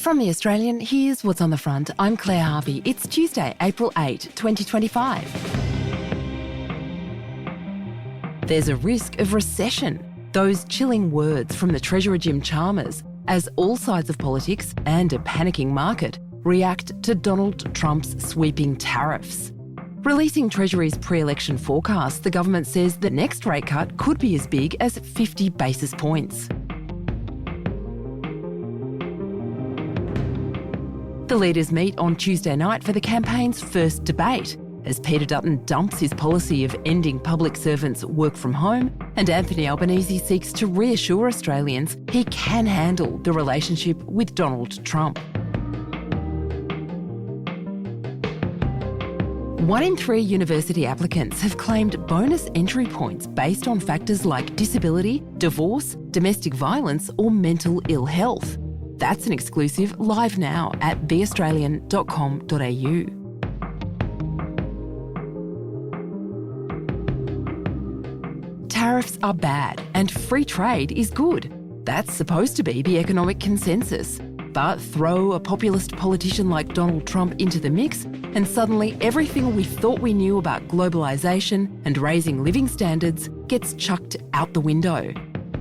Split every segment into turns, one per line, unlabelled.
From The Australian, here's what's on the front. I'm Claire Harvey. It's Tuesday, April 8, 2025. There's a risk of recession. Those chilling words from the Treasurer Jim Chalmers as all sides of politics and a panicking market react to Donald Trump's sweeping tariffs. Releasing Treasury's pre-election forecast, the government says the next rate cut could be as big as 50 basis points. The leaders meet on Tuesday night for the campaign's first debate, as Peter Dutton dumps his policy of ending public servants' work from home, and Anthony Albanese seeks to reassure Australians he can handle the relationship with Donald Trump. 1 in 3 university applicants have claimed bonus entry points based on factors like disability, divorce, domestic violence or mental ill health. That's an exclusive live now at theaustralian.com.au. Tariffs are bad and free trade is good. That's supposed to be the economic consensus. But throw a populist politician like Donald Trump into the mix and suddenly everything we thought we knew about globalisation and raising living standards gets chucked out the window.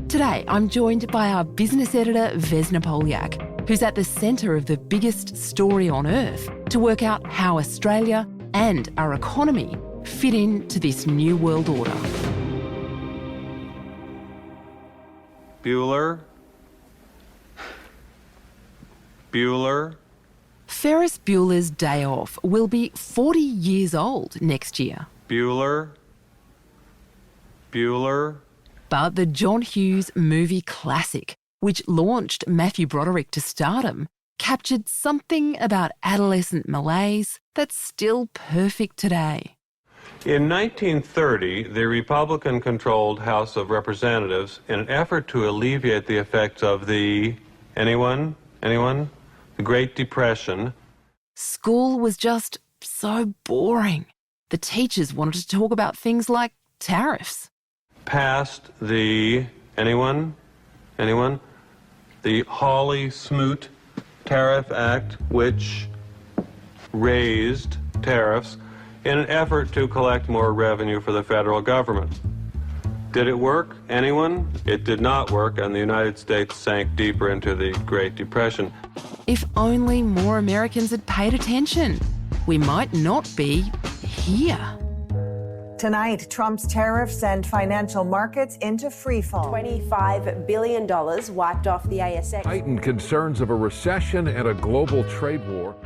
Today, I'm joined by our business editor, Vesna Polyak, who's at the centre of the biggest story on earth to work out how Australia and our economy fit into this new world order.
Bueller.
Ferris Bueller's Day Off will be 40 years old next year.
Bueller.
But the John Hughes movie classic, which launched Matthew Broderick to stardom, captured something about adolescent malaise that's still perfect today.
In 1930, the Republican-controlled House of Representatives, in an effort to alleviate the effects of the... Anyone? The Great Depression.
School was just so boring. The teachers wanted to talk about things like tariffs.
Passed the... Anyone? The Hawley-Smoot Tariff Act, which raised tariffs in an effort to collect more revenue for the federal government. Did it work? Anyone? It did not work, and the United States sank deeper into the Great Depression.
If only more Americans had paid attention, we might not be here.
Tonight, Trump's tariffs and financial markets into freefall.
$25 billion wiped off the ASX.
Heightened concerns of a recession and a global trade war.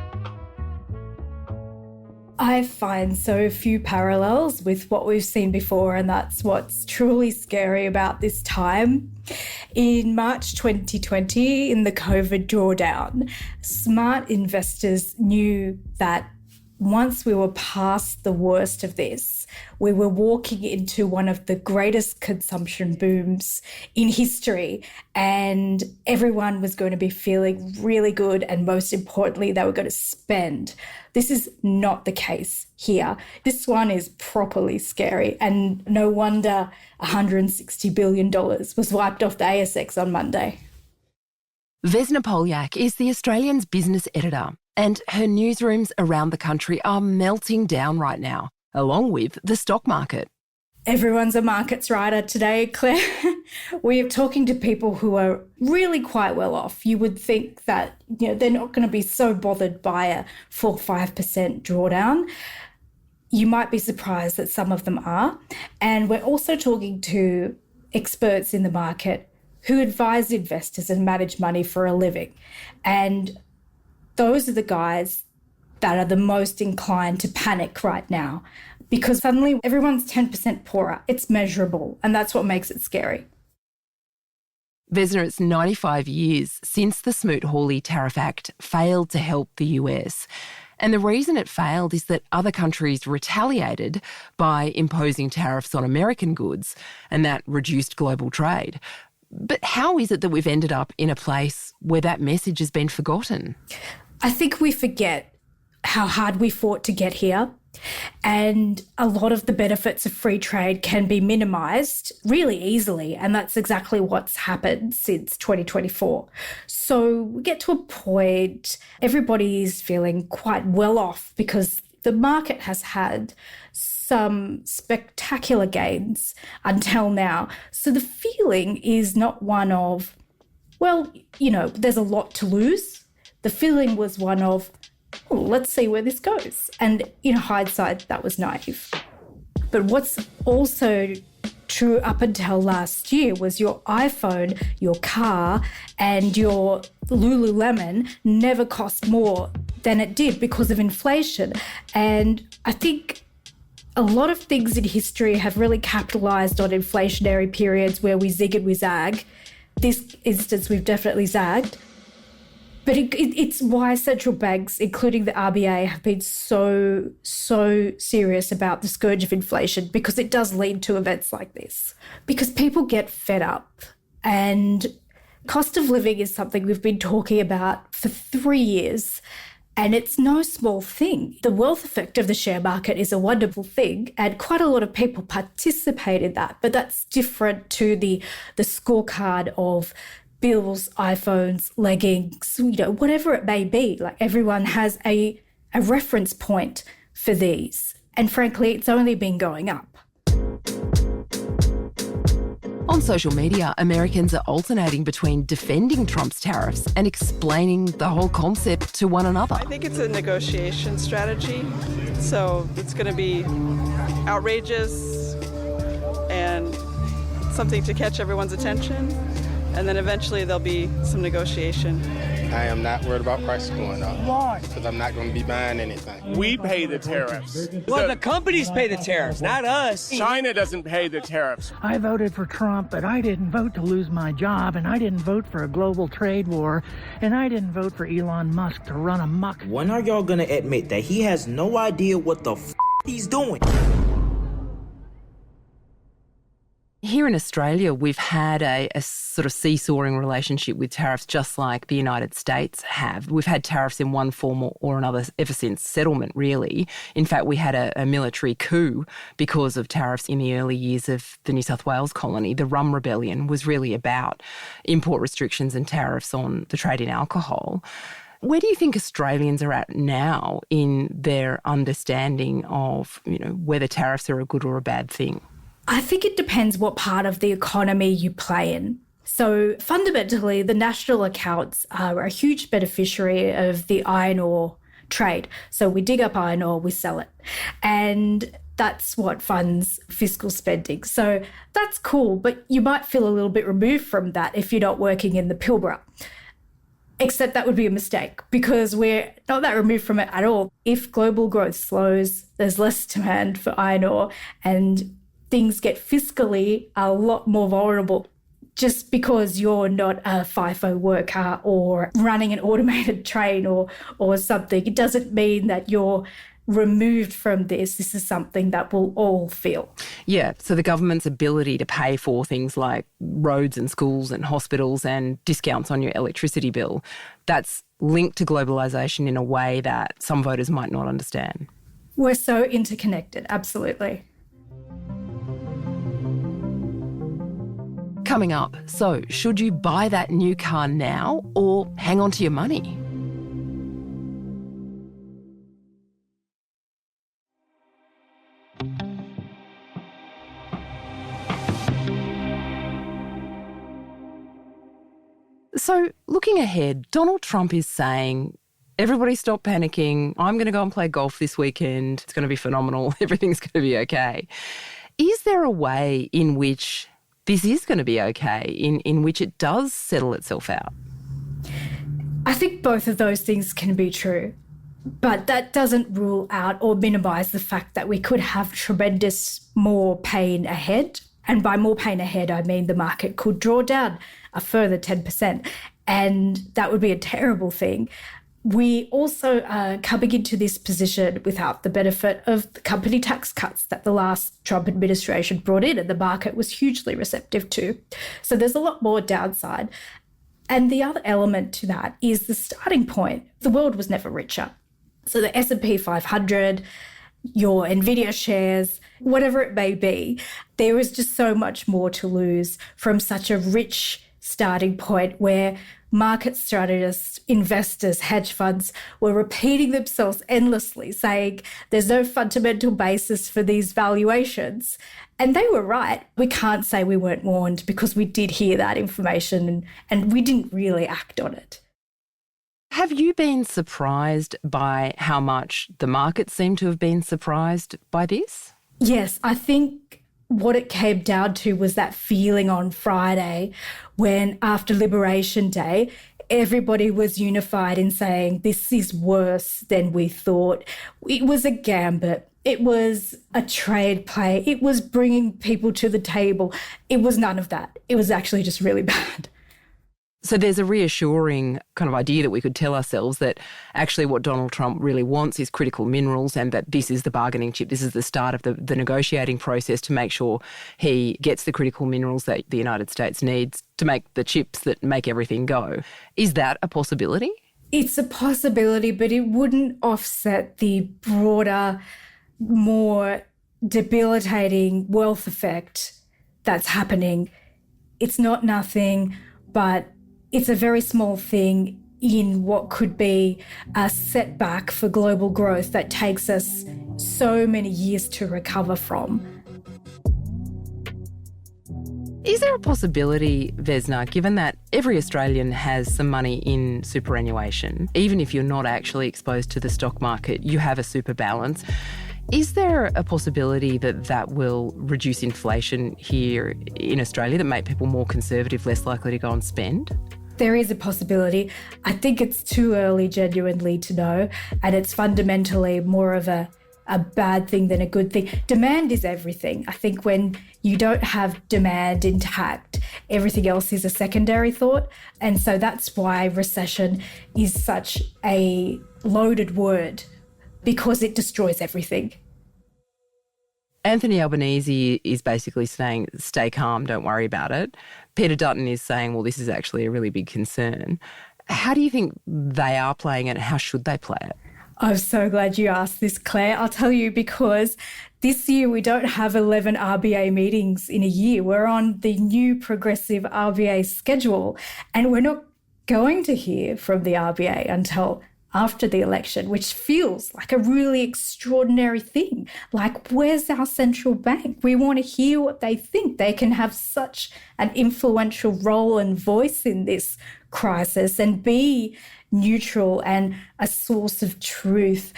I find so few parallels with what we've seen before, and that's what's truly scary about this time. In March 2020, in the COVID drawdown, smart investors knew that once we were past the worst of this, we were walking into one of the greatest consumption booms in history, and everyone was going to be feeling really good, and most importantly, they were going to spend. This is not the case here. This one is properly scary, and no wonder $160 billion was wiped off the ASX on Monday.
Vesna Polyak is the Australian's business editor, and her newsrooms around the country are melting down right now, along with the stock market.
Everyone's a markets writer today, Claire. We're talking to people who are really quite well off. You would think that, they're not going to be so bothered by a 4 or 5% drawdown. You might be surprised that some of them are. And we're also talking to experts in the market who advise investors and manage money for a living. And those are the guys that are the most inclined to panic right now, because suddenly everyone's 10% poorer. It's measurable, and that's what makes it scary.
Vesna, it's 95 years since the Smoot-Hawley Tariff Act failed to help the US. And the reason it failed is that other countries retaliated by imposing tariffs on American goods, and that reduced global trade. But how is it that we've ended up in a place where that message has been forgotten?
I think we forget how hard we fought to get here. And a lot of the benefits of free trade can be minimised really easily. And that's exactly what's happened since 2024. So we get to a point, everybody is feeling quite well off because the market has had some spectacular gains until now. So the feeling is not one of, well, there's a lot to lose. The feeling was one of, let's see where this goes. And in hindsight, that was naive. But what's also true up until last year was your iPhone, your car, and your Lululemon never cost more than it did because of inflation. And I think a lot of things in history have really capitalised on inflationary periods where we zig and we zag. This instance, we've definitely zagged. But it's why central banks, including the RBA, have been so serious about the scourge of inflation, because it does lead to events like this. Because people get fed up, and cost of living is something we've been talking about for 3 years, and it's no small thing. The wealth effect of the share market is a wonderful thing, and quite a lot of people participate in that, but that's different to the scorecard of bills, iPhones, leggings, whatever it may be. Like, everyone has a reference point for these. And frankly, it's only been going up.
On social media, Americans are alternating between defending Trump's tariffs and explaining the whole concept to one another.
I think it's a negotiation strategy. So it's going to be outrageous and something to catch everyone's attention. And then eventually there'll be some negotiation.
I am not worried about prices going up.
Why?
Because I'm not going to be buying anything.
We pay the tariffs.
Well, the companies pay the tariffs, not us.
China doesn't pay the tariffs.
I voted for Trump, but I didn't vote to lose my job, and I didn't vote for a global trade war, and I didn't vote for Elon Musk to run amok.
When are y'all gonna admit that he has no idea what the he's doing?
Here in Australia, we've had a sort of seesawing relationship with tariffs, just like the United States have. We've had tariffs in one form or another ever since settlement, really. In fact, we had a military coup because of tariffs in the early years of the New South Wales colony. The Rum Rebellion was really about import restrictions and tariffs on the trade in alcohol. Where do you think Australians are at now in their understanding of, whether tariffs are a good or a bad thing?
I think it depends what part of the economy you play in. So fundamentally, the national accounts are a huge beneficiary of the iron ore trade. So we dig up iron ore, we sell it. And that's what funds fiscal spending. So that's cool, but you might feel a little bit removed from that if you're not working in the Pilbara. Except that would be a mistake, because we're not that removed from it at all. If global growth slows, there's less demand for iron ore, and things get fiscally a lot more vulnerable. Just because you're not a FIFO worker or running an automated train or something, it doesn't mean that you're removed from this. This is something that we'll all feel.
Yeah, so the government's ability to pay for things like roads and schools and hospitals and discounts on your electricity bill, that's linked to globalisation in a way that some voters might not understand.
We're so interconnected, absolutely.
Coming up, so should you buy that new car now or hang on to your money? So looking ahead, Donald Trump is saying, everybody stop panicking. I'm going to go and play golf this weekend. It's going to be phenomenal. Everything's going to be okay. Is there a way in which this is going to be okay, in which it does settle itself out?
I think both of those things can be true, but that doesn't rule out or minimise the fact that we could have tremendous more pain ahead. And by more pain ahead, I mean the market could draw down a further 10%, and that would be a terrible thing. We also are coming into this position without the benefit of the company tax cuts that the last Trump administration brought in and the market was hugely receptive to. So there's a lot more downside. And the other element to that is the starting point. The world was never richer. So the S&P 500 your Nvidia shares, whatever it may be. There is just so much more to lose from such a rich starting point where market strategists, investors, hedge funds were repeating themselves endlessly, saying there's no fundamental basis for these valuations. And they were right. We can't say we weren't warned because we did hear that information and we didn't really act on it.
Have you been surprised by how much the market seemed to have been surprised by this?
Yes, I think what it came down to was that feeling on Friday when, after Liberation Day, everybody was unified in saying this is worse than we thought. It was a gambit. It was a trade play. It was bringing people to the table. It was none of that. It was actually just really bad.
So there's a reassuring kind of idea that we could tell ourselves that actually what Donald Trump really wants is critical minerals and that this is the bargaining chip, this is the start of the negotiating process to make sure he gets the critical minerals that the United States needs to make the chips that make everything go. Is that a possibility?
It's a possibility, but it wouldn't offset the broader, more debilitating wealth effect that's happening. It's not nothing, but it's a very small thing in what could be a setback for global growth that takes us so many years to recover from.
Is there a possibility, Vesna, given that every Australian has some money in superannuation, even if you're not actually exposed to the stock market, you have a super balance, is there a possibility that that will reduce inflation here in Australia, that make people more conservative, less likely to go and spend?
There is a possibility. I think it's too early genuinely to know, and it's fundamentally more of a bad thing than a good thing. Demand is everything. I think when you don't have demand intact, everything else is a secondary thought. And so that's why recession is such a loaded word, because it destroys everything.
Anthony Albanese is basically saying, stay calm, don't worry about it. Peter Dutton is saying, well, this is actually a really big concern. How do you think they are playing it? How should they play it?
I'm so glad you asked this, Claire. I'll tell you, because this year we don't have 11 RBA meetings in a year. We're on the new progressive RBA schedule, and we're not going to hear from the RBA until after the election, which feels like a really extraordinary thing. Like, where's our central bank? We want to hear what they think. They can have such an influential role and voice in this crisis and be neutral and a source of truth.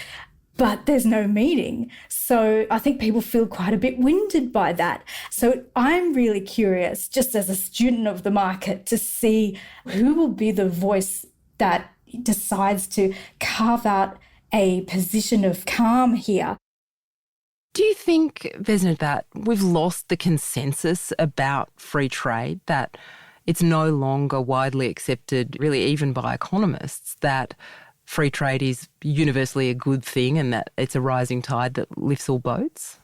But there's no meeting. So I think people feel quite a bit winded by that. So I'm really curious, just as a student of the market, to see who will be the voice that decides to carve out a position of calm here.
Do you think, Vesna, that we've lost the consensus about free trade, that it's no longer widely accepted, really even by economists, that free trade is universally a good thing and that it's a rising tide that lifts all boats?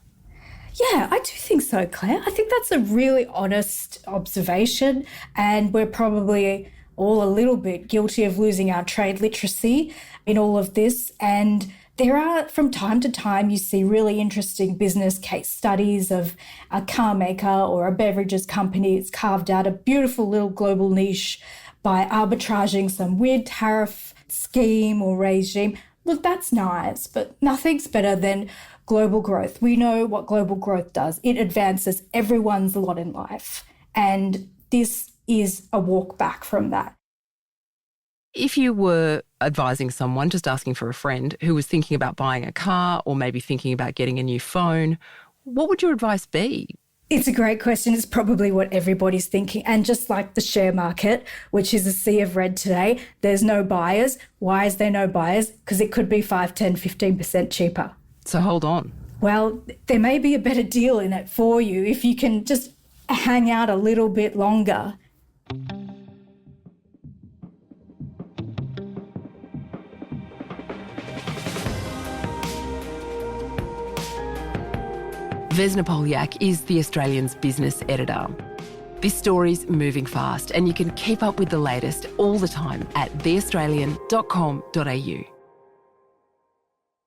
Yeah, I do think so, Claire. I think that's a really honest observation, and we're probably all a little bit guilty of losing our trade literacy in all of this. And there are, from time to time, you see really interesting business case studies of a car maker or a beverages company that's carved out a beautiful little global niche by arbitraging some weird tariff scheme or regime. Look, that's nice, but nothing's better than global growth. We know what global growth does. It advances everyone's lot in life. And this is a walk back from that.
If you were advising someone, just asking for a friend, who was thinking about buying a car or maybe thinking about getting a new phone, what would your advice be?
It's a great question. It's probably what everybody's thinking. And just like the share market, which is a sea of red today, there's no buyers. Why is there no buyers? Because it could be 5, 10, 15% cheaper.
So hold on.
Well, there may be a better deal in it for you if you can just hang out a little bit longer.
Vesna Polyak is The Australian's business editor. This story's moving fast, and you can keep up with the latest all the time at theaustralian.com.au.